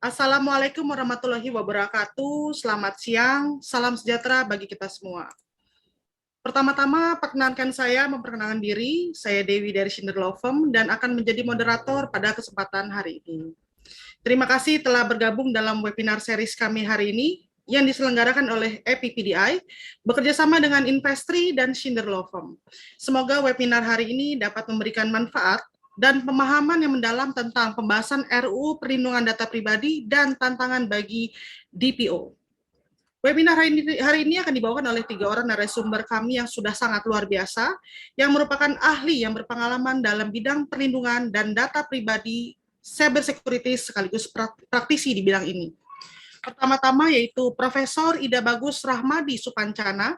Assalamualaikum warahmatullahi wabarakatuh. Selamat siang, salam sejahtera bagi kita semua. Pertama-tama, perkenankan saya memperkenalkan diri. Saya Dewi dari Shinder Law Firm dan akan menjadi moderator pada kesempatan hari ini. Terima kasih telah bergabung dalam webinar series kami hari ini yang diselenggarakan oleh EPPDI bekerjasama dengan Investri dan Shinder Law Firm. Semoga webinar hari ini dapat memberikan manfaat dan pemahaman yang mendalam tentang pembahasan RUU Perlindungan Data Pribadi dan tantangan bagi DPO. Webinar hari ini akan dibawakan oleh 3 orang narasumber kami yang sudah sangat luar biasa, yang merupakan ahli yang berpengalaman dalam bidang perlindungan dan data pribadi, cyber security sekaligus praktisi di bidang ini. Pertama-tama yaitu Profesor Ida Bagus Rahmadi Supancana.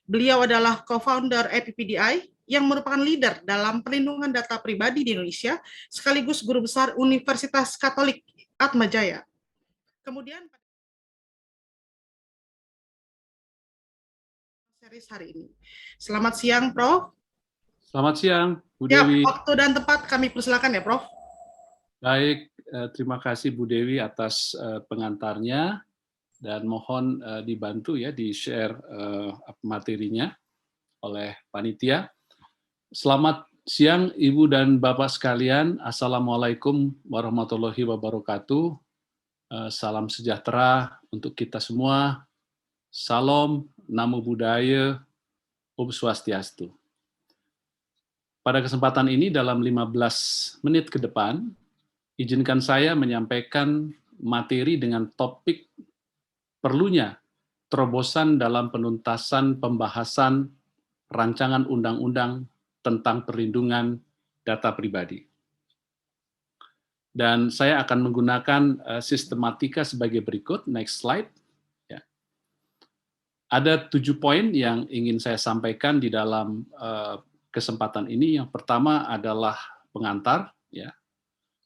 Beliau adalah co-founder EPPDI yang merupakan leader dalam perlindungan data pribadi di Indonesia, sekaligus guru besar Universitas Katolik Atmajaya. Kemudian series hari ini. Selamat siang, Prof. Selamat siang, Bu Ya, Dewi. waktu dan tempat kami persilakan ya, Prof. Baik, terima kasih Bu Dewi atas pengantarnya dan mohon dibantu ya di-share materinya oleh panitia. Selamat siang Ibu dan Bapak sekalian. Assalamualaikum warahmatullahi wabarakatuh. Salam sejahtera untuk kita semua. Salam, Namo Buddhaya, Om Swastiastu. Pada kesempatan ini dalam 15 menit ke depan, izinkan saya menyampaikan materi dengan topik perlunya terobosan dalam penuntasan pembahasan rancangan undang-undang tentang perlindungan data pribadi. Dan saya akan menggunakan sistematika sebagai berikut. Next slide. Ya. Ada 7 poin yang ingin saya sampaikan di dalam kesempatan ini. Yang pertama adalah pengantar, ya.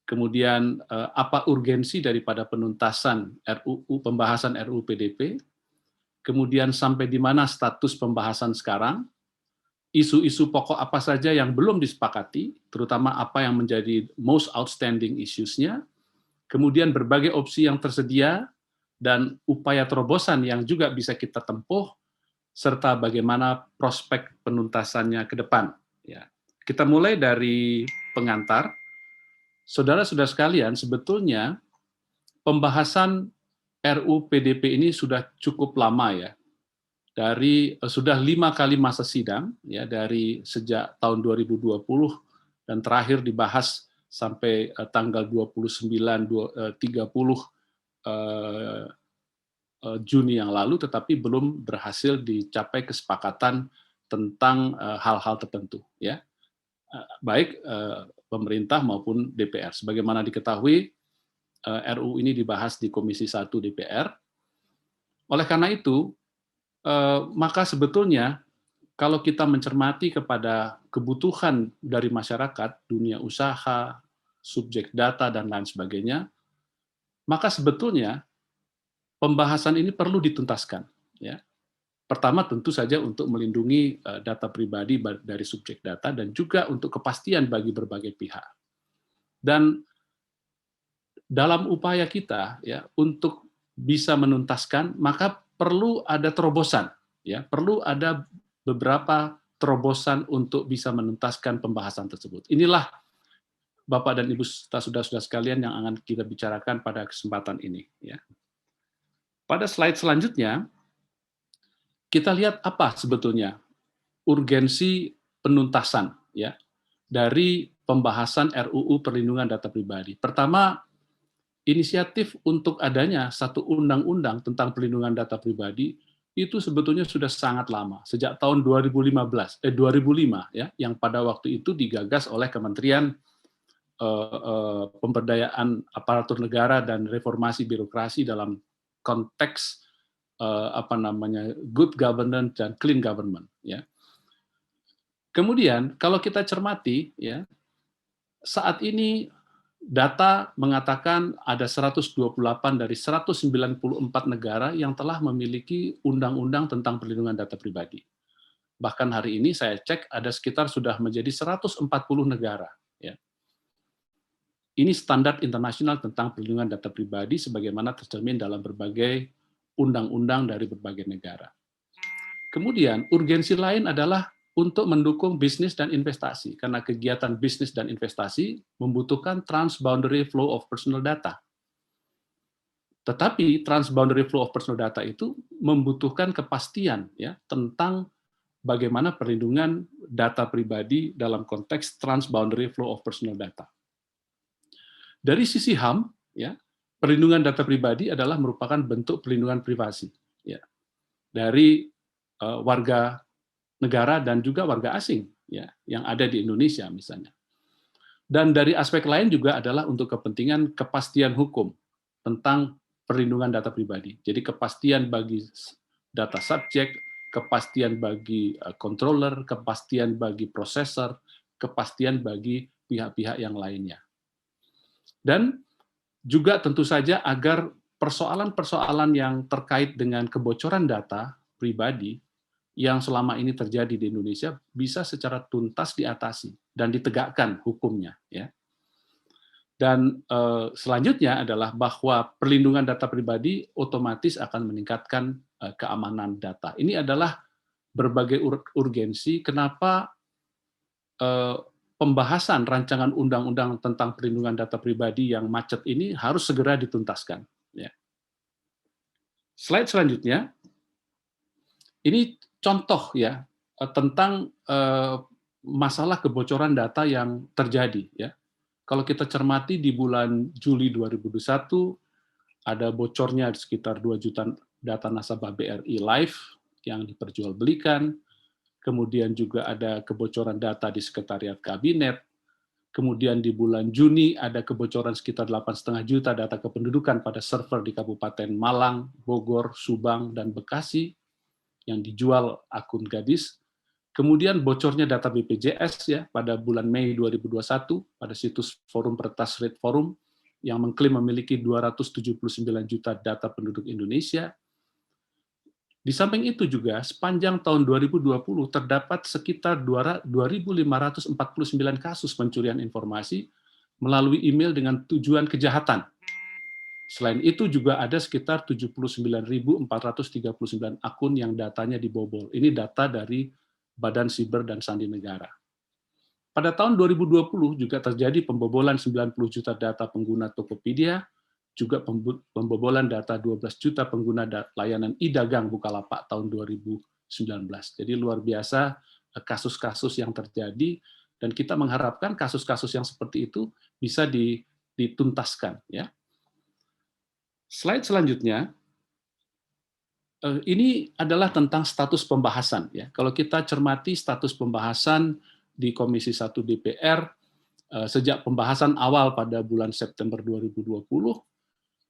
Kemudian apa urgensi daripada penuntasan pembahasan RUU PDP, kemudian sampai di mana status pembahasan sekarang, isu-isu pokok apa saja yang belum disepakati, terutama apa yang menjadi most outstanding issues-nya, kemudian berbagai opsi yang tersedia, dan upaya terobosan yang juga bisa kita tempuh, serta bagaimana prospek penuntasannya ke depan. Ya. Kita mulai dari pengantar. Saudara-saudara sekalian, sebetulnya pembahasan RUU PDP ini sudah cukup lama ya. Sudah 5 kali masa sidang ya, dari sejak tahun 2020 dan terakhir dibahas sampai tanggal 30 Juni yang lalu, tetapi belum berhasil dicapai kesepakatan tentang hal-hal tertentu ya. Baik pemerintah maupun DPR. Sebagaimana diketahui, RUU ini dibahas di Komisi 1 DPR. Oleh karena itu, maka sebetulnya kalau kita mencermati kepada kebutuhan dari masyarakat, dunia usaha, subjek data, dan lain sebagainya, maka sebetulnya pembahasan ini perlu dituntaskan. Ya. Pertama tentu saja untuk melindungi data pribadi dari subjek data dan juga untuk kepastian bagi berbagai pihak. Dan dalam upaya kita ya untuk bisa menuntaskan, maka perlu ada terobosan, ya, perlu ada beberapa terobosan untuk bisa menuntaskan pembahasan tersebut. Inilah Bapak dan Ibu saudara-saudara sekalian yang akan kita bicarakan pada kesempatan ini. Ya. Pada slide selanjutnya, kita lihat apa sebetulnya urgensi penuntasan ya dari pembahasan RUU Perlindungan Data Pribadi. Pertama, inisiatif untuk adanya satu undang-undang tentang perlindungan data pribadi itu sebetulnya sudah sangat lama, sejak tahun 2005 ya, yang pada waktu itu digagas oleh Kementerian Pemberdayaan Aparatur Negara dan Reformasi Birokrasi dalam konteks good governance dan clean government ya. Kemudian kalau kita cermati ya, saat ini data mengatakan ada 128 dari 194 negara yang telah memiliki undang-undang tentang perlindungan data pribadi. Bahkan hari ini saya cek ada sekitar sudah menjadi 140 negara ya. Ini standar internasional tentang perlindungan data pribadi sebagaimana tercermin dalam berbagai undang-undang dari berbagai negara. Kemudian, urgensi lain adalah untuk mendukung bisnis dan investasi, karena kegiatan bisnis dan investasi membutuhkan transboundary flow of personal data. Tetapi transboundary flow of personal data itu membutuhkan kepastian ya tentang bagaimana perlindungan data pribadi dalam konteks transboundary flow of personal data. Dari sisi HAM, ya, perlindungan data pribadi adalah merupakan bentuk perlindungan privasi ya, dari warga negara dan juga warga asing ya, yang ada di Indonesia misalnya. Dan dari aspek lain juga adalah untuk kepentingan kepastian hukum tentang perlindungan data pribadi. Jadi kepastian bagi data subjek, kepastian bagi controller, kepastian bagi prosesor, kepastian bagi pihak-pihak yang lainnya. Dan juga tentu saja agar persoalan-persoalan yang terkait dengan kebocoran data pribadi yang selama ini terjadi di Indonesia bisa secara tuntas diatasi dan ditegakkan hukumnya, ya. Dan selanjutnya adalah bahwa perlindungan data pribadi otomatis akan meningkatkan keamanan data. Ini adalah berbagai urgensi kenapa pembahasan rancangan undang-undang tentang perlindungan data pribadi yang macet ini harus segera dituntaskan. Ya. Slide selanjutnya, ini contoh ya tentang masalah kebocoran data yang terjadi. Ya. Kalau kita cermati di bulan Juli 2021, ada bocornya sekitar 2 juta data nasabah BRI Live yang diperjualbelikan, kemudian juga ada kebocoran data di Sekretariat Kabinet, kemudian di bulan Juni ada kebocoran sekitar 8,5 juta data kependudukan pada server di Kabupaten Malang, Bogor, Subang, dan Bekasi yang dijual akun gadis. Kemudian bocornya data BPJS ya pada bulan Mei 2021 pada situs Forum Peretas Rate Forum yang mengklaim memiliki 279 juta data penduduk Indonesia. Di samping itu juga sepanjang tahun 2020 terdapat sekitar 2.549 kasus pencurian informasi melalui email dengan tujuan kejahatan. Selain itu juga ada sekitar 79.439 akun yang datanya dibobol. Ini data dari Badan Siber dan Sandi Negara. Pada tahun 2020 juga terjadi pembobolan 90 juta data pengguna Tokopedia, juga pembobolan data 12 juta pengguna layanan e-dagang Bukalapak tahun 2019. Jadi luar biasa kasus-kasus yang terjadi dan kita mengharapkan kasus-kasus yang seperti itu bisa dituntaskan. Ya. Slide selanjutnya. Ini adalah tentang status pembahasan. Ya. Kalau kita cermati status pembahasan di Komisi 1 DPR, sejak pembahasan awal pada bulan September 2020,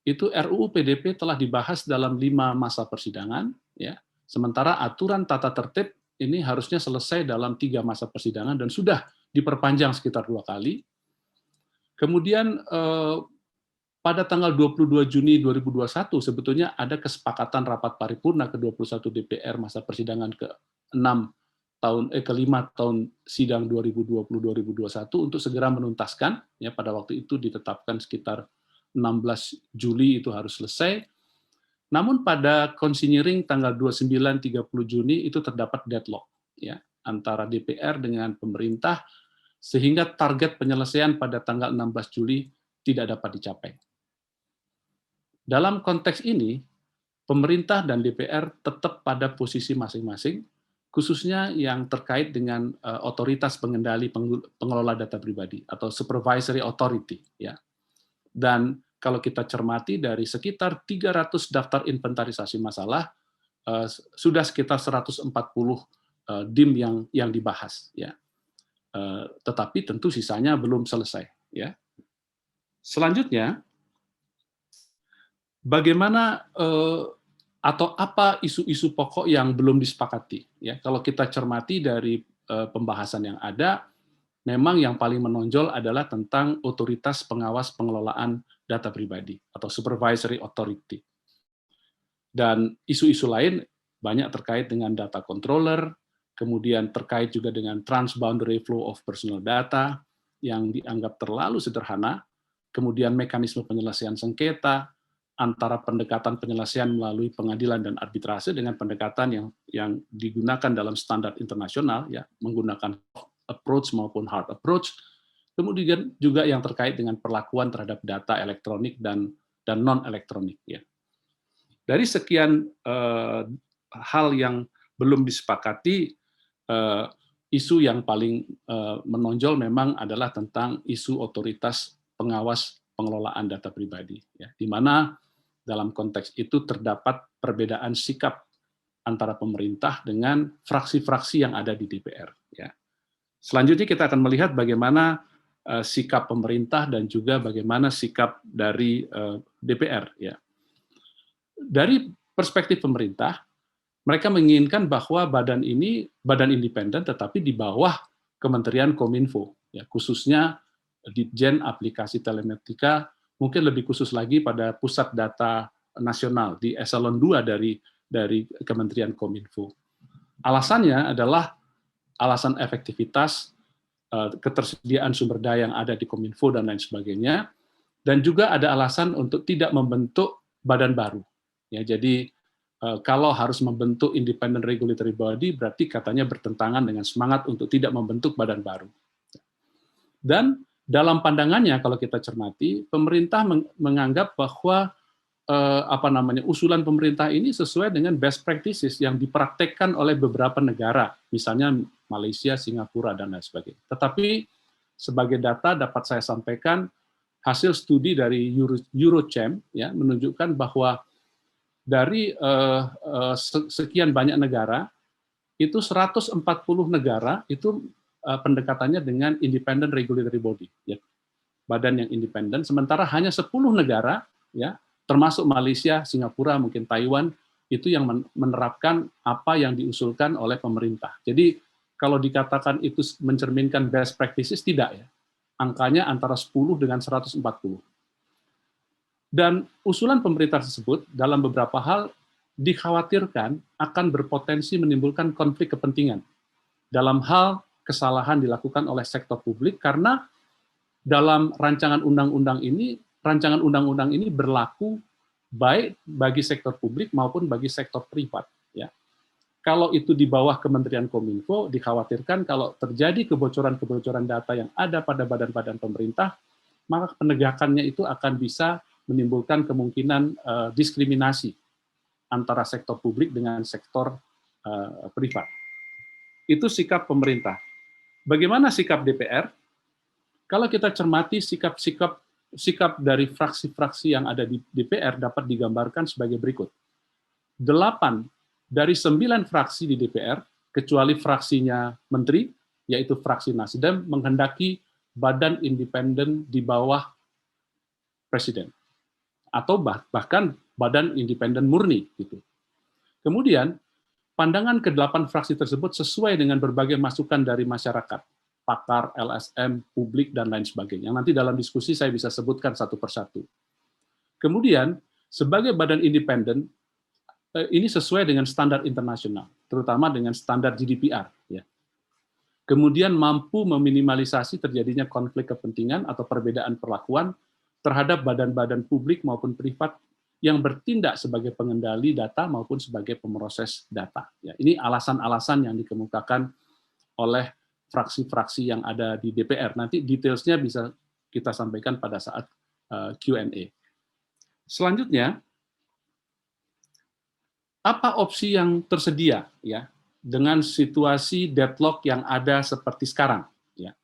itu RUU PDP telah dibahas dalam 5 masa persidangan, ya. Sementara aturan tata tertib ini harusnya selesai dalam 3 masa persidangan dan sudah diperpanjang sekitar 2 kali. Kemudian pada tanggal 22 Juni 2021 sebetulnya ada kesepakatan rapat paripurna ke-21 DPR masa persidangan ke-5 tahun sidang 2020-2021 untuk segera menuntaskan, ya pada waktu itu ditetapkan sekitar 16 Juli itu harus selesai. Namun pada konsinyering tanggal 29-30 Juni itu terdapat deadlock ya antara DPR dengan pemerintah sehingga target penyelesaian pada tanggal 16 Juli tidak dapat dicapai. Dalam konteks ini, pemerintah dan DPR tetap pada posisi masing-masing, khususnya yang terkait dengan otoritas pengendali pengelola data pribadi atau supervisory authority. Ya. Dan kalau kita cermati dari sekitar 300 daftar inventarisasi masalah, sudah sekitar 140 DIM yang dibahas. Ya. Tetapi tentu sisanya belum selesai. Ya. Selanjutnya, bagaimana atau apa isu-isu pokok yang belum disepakati? Ya, kalau kita cermati dari pembahasan yang ada, memang yang paling menonjol adalah tentang otoritas pengawas pengelolaan data pribadi atau supervisory authority. Dan isu-isu lain banyak terkait dengan data controller, kemudian terkait juga dengan transboundary flow of personal data yang dianggap terlalu sederhana kemudian mekanisme penyelesaian sengketa, antara pendekatan penyelesaian melalui pengadilan dan arbitrase dengan pendekatan yang digunakan dalam standar internasional, ya, menggunakan approach maupun hard approach. Kemudian juga yang terkait dengan perlakuan terhadap data elektronik dan non elektronik. Ya. Dari sekian hal yang belum disepakati, isu yang paling menonjol memang adalah tentang isu otoritas pengawas pengelolaan data pribadi, ya, di mana dalam konteks itu terdapat perbedaan sikap antara pemerintah dengan fraksi-fraksi yang ada di DPR. Ya. Selanjutnya kita akan melihat bagaimana sikap pemerintah dan juga bagaimana sikap dari DPR. Ya. Dari perspektif pemerintah, mereka menginginkan bahwa badan ini badan independen tetapi di bawah Kementerian Kominfo, ya, khususnya Ditjen Aplikasi Telematika, mungkin lebih khusus lagi pada Pusat Data Nasional di eselon 2 dari Kementerian Kominfo. Alasannya adalah alasan efektivitas, ketersediaan sumber daya yang ada di Kominfo dan lain sebagainya, dan juga ada alasan untuk tidak membentuk badan baru. Ya, jadi kalau harus membentuk independent regulatory body, berarti katanya bertentangan dengan semangat untuk tidak membentuk badan baru. Dan dalam pandangannya, kalau kita cermati, pemerintah menganggap bahwa usulan pemerintah ini sesuai dengan best practices yang dipraktekkan oleh beberapa negara, misalnya Malaysia, Singapura, dan lain sebagainya. Tetapi sebagai data dapat saya sampaikan, hasil studi dari Eurochamp, ya, menunjukkan bahwa dari sekian banyak negara, itu 140 negara itu pendekatannya dengan independent regulatory body, ya, badan yang independen. Sementara hanya 10 negara, ya, termasuk Malaysia, Singapura, mungkin Taiwan, itu yang menerapkan apa yang diusulkan oleh pemerintah. Jadi kalau dikatakan itu mencerminkan best practices, tidak, ya. Angkanya antara 10 dengan 140. Dan usulan pemerintah tersebut dalam beberapa hal dikhawatirkan akan berpotensi menimbulkan konflik kepentingan dalam hal kesalahan dilakukan oleh sektor publik, karena dalam rancangan undang-undang ini berlaku baik bagi sektor publik maupun bagi sektor privat. Ya. Kalau itu di bawah Kementerian Kominfo, dikhawatirkan kalau terjadi kebocoran-kebocoran data yang ada pada badan-badan pemerintah, maka penegakannya itu akan bisa menimbulkan kemungkinan diskriminasi antara sektor publik dengan sektor privat. Itu sikap pemerintah. Bagaimana sikap DPR? Kalau kita cermati sikap dari fraksi-fraksi yang ada di DPR dapat digambarkan sebagai berikut. 8 dari 9 fraksi di DPR, kecuali fraksinya menteri, yaitu fraksi Nasdem, menghendaki badan independen di bawah presiden. Atau bahkan badan independen murni. Gitu. Kemudian, pandangan ke-8 fraksi tersebut sesuai dengan berbagai masukan dari masyarakat, pakar, LSM, publik, dan lain sebagainya. Nanti dalam diskusi saya bisa sebutkan satu persatu. Kemudian, sebagai badan independen, ini sesuai dengan standar internasional, terutama dengan standar GDPR. Ya. Kemudian mampu meminimalisasi terjadinya konflik kepentingan atau perbedaan perlakuan terhadap badan-badan publik maupun privat yang bertindak sebagai pengendali data maupun sebagai pemroses data. Ya, ini alasan-alasan yang dikemukakan oleh fraksi-fraksi yang ada di DPR. Nanti detailsnya bisa kita sampaikan pada saat Q&A. Selanjutnya, apa opsi yang tersedia, ya, dengan situasi deadlock yang ada seperti sekarang? Ya.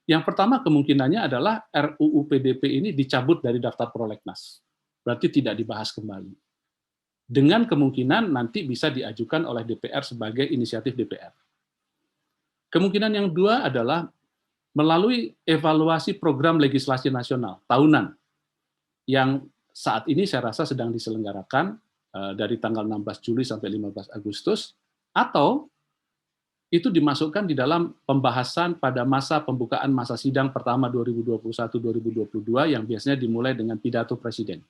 Yang pertama kemungkinannya adalah RUU PDP ini dicabut dari daftar prolegnas. Berarti tidak dibahas kembali. Dengan kemungkinan nanti bisa diajukan oleh DPR sebagai inisiatif DPR. Kemungkinan yang kedua adalah melalui evaluasi program legislasi nasional tahunan yang saat ini saya rasa sedang diselenggarakan dari tanggal 16 Juli sampai 15 Agustus, atau itu dimasukkan di dalam pembahasan pada masa pembukaan masa sidang pertama 2021-2022 yang biasanya dimulai dengan pidato presiden.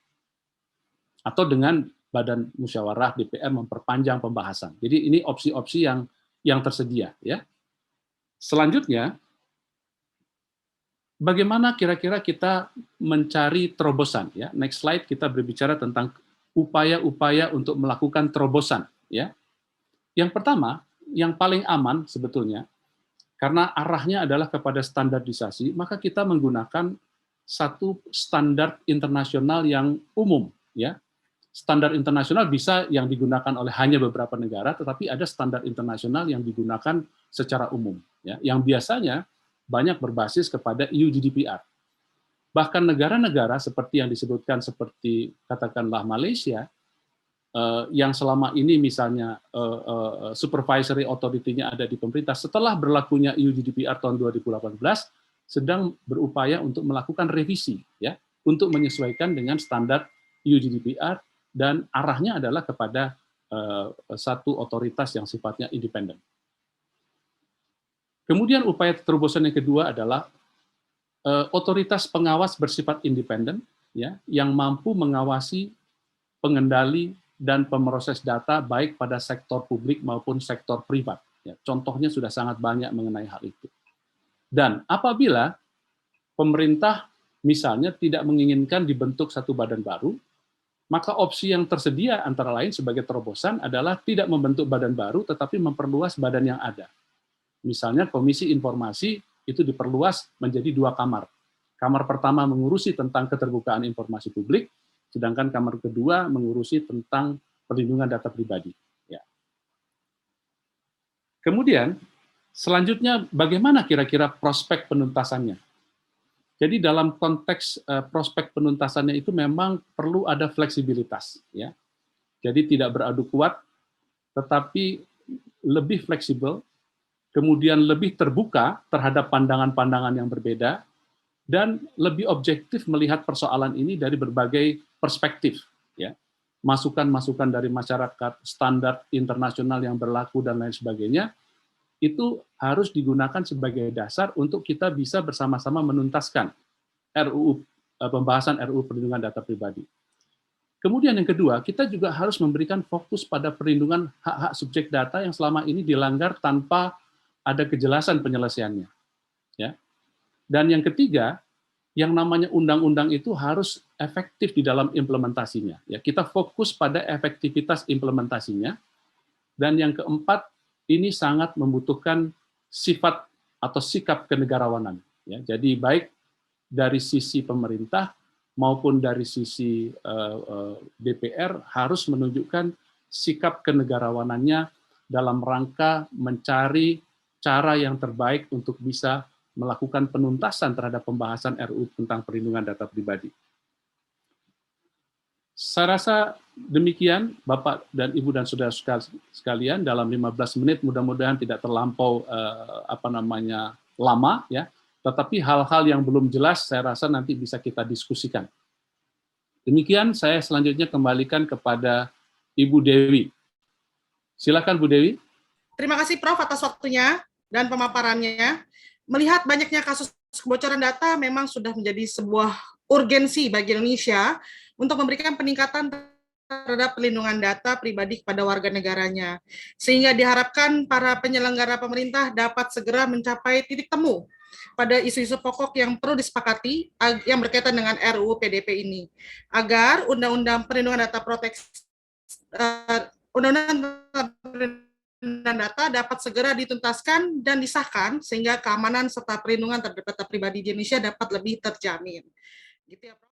Atau dengan Badan Musyawarah DPR memperpanjang pembahasan. Jadi ini opsi-opsi yang tersedia, ya. Selanjutnya, bagaimana kira-kira kita mencari terobosan? Ya, next slide kita berbicara tentang upaya-upaya untuk melakukan terobosan. Ya, yang pertama, yang paling aman sebetulnya, karena arahnya adalah kepada standarisasi, maka kita menggunakan satu standar internasional yang umum. Ya, standar internasional bisa yang digunakan oleh hanya beberapa negara, tetapi ada standar internasional yang digunakan secara umum, ya, yang biasanya banyak berbasis kepada EU GDPR. Bahkan negara-negara seperti yang disebutkan, seperti katakanlah Malaysia, yang selama ini misalnya supervisory authority-nya ada di pemerintah, setelah berlakunya EU GDPR tahun 2018, sedang berupaya untuk melakukan revisi, ya, untuk menyesuaikan dengan standar EU GDPR, dan arahnya adalah kepada satu otoritas yang sifatnya independen. Kemudian upaya terobosan yang kedua adalah otoritas pengawas bersifat independen, ya, yang mampu mengawasi pengendali dan pemroses data baik pada sektor publik maupun sektor privat. Ya, contohnya sudah sangat banyak mengenai hal itu. Dan apabila pemerintah misalnya tidak menginginkan dibentuk satu badan baru, maka opsi yang tersedia antara lain sebagai terobosan adalah tidak membentuk badan baru, tetapi memperluas badan yang ada. Misalnya Komisi Informasi itu diperluas menjadi 2 kamar. Kamar pertama mengurusi tentang keterbukaan informasi publik, sedangkan kamar kedua mengurusi tentang perlindungan data pribadi. Ya. Kemudian, selanjutnya bagaimana kira-kira prospek penuntasannya? Jadi dalam konteks prospek penuntasannya itu memang perlu ada fleksibilitas, ya. Jadi tidak beradu kuat, tetapi lebih fleksibel, kemudian lebih terbuka terhadap pandangan-pandangan yang berbeda, dan lebih objektif melihat persoalan ini dari berbagai perspektif, ya. Masukan-masukan dari masyarakat, standar internasional yang berlaku dan lain sebagainya, itu harus digunakan sebagai dasar untuk kita bisa bersama-sama menuntaskan pembahasan RUU Perlindungan Data Pribadi. Kemudian yang kedua, kita juga harus memberikan fokus pada perlindungan hak-hak subjek data yang selama ini dilanggar tanpa ada kejelasan penyelesaiannya. Ya. Dan yang ketiga, yang namanya undang-undang itu harus efektif di dalam implementasinya. Ya, kita fokus pada efektivitas implementasinya. Dan yang keempat, ini sangat membutuhkan sifat atau sikap kenegarawanan. Ya, jadi baik dari sisi pemerintah maupun dari sisi DPR harus menunjukkan sikap kenegarawanannya dalam rangka mencari cara yang terbaik untuk bisa melakukan penuntasan terhadap pembahasan RUU tentang perlindungan data pribadi. Saya rasa demikian, Bapak dan Ibu dan saudara sekalian, dalam 15 menit mudah-mudahan tidak terlampau lama, ya. Tetapi hal-hal yang belum jelas saya rasa nanti bisa kita diskusikan. Demikian, saya selanjutnya kembalikan kepada Ibu Dewi. Silakan Bu Dewi. Terima kasih Prof atas waktunya dan pemaparannya. Melihat banyaknya kasus kebocoran data memang sudah menjadi sebuah urgensi bagi Indonesia untuk memberikan peningkatan terhadap perlindungan data pribadi kepada warga negaranya. Sehingga diharapkan para penyelenggara pemerintah dapat segera mencapai titik temu pada isu-isu pokok yang perlu disepakati yang berkaitan dengan RUU PDP ini. Agar Undang-Undang Perlindungan Data dan data dapat segera dituntaskan dan disahkan sehingga keamanan serta perlindungan terhadap data pribadi di Indonesia dapat lebih terjamin. Gitu ya, Prof.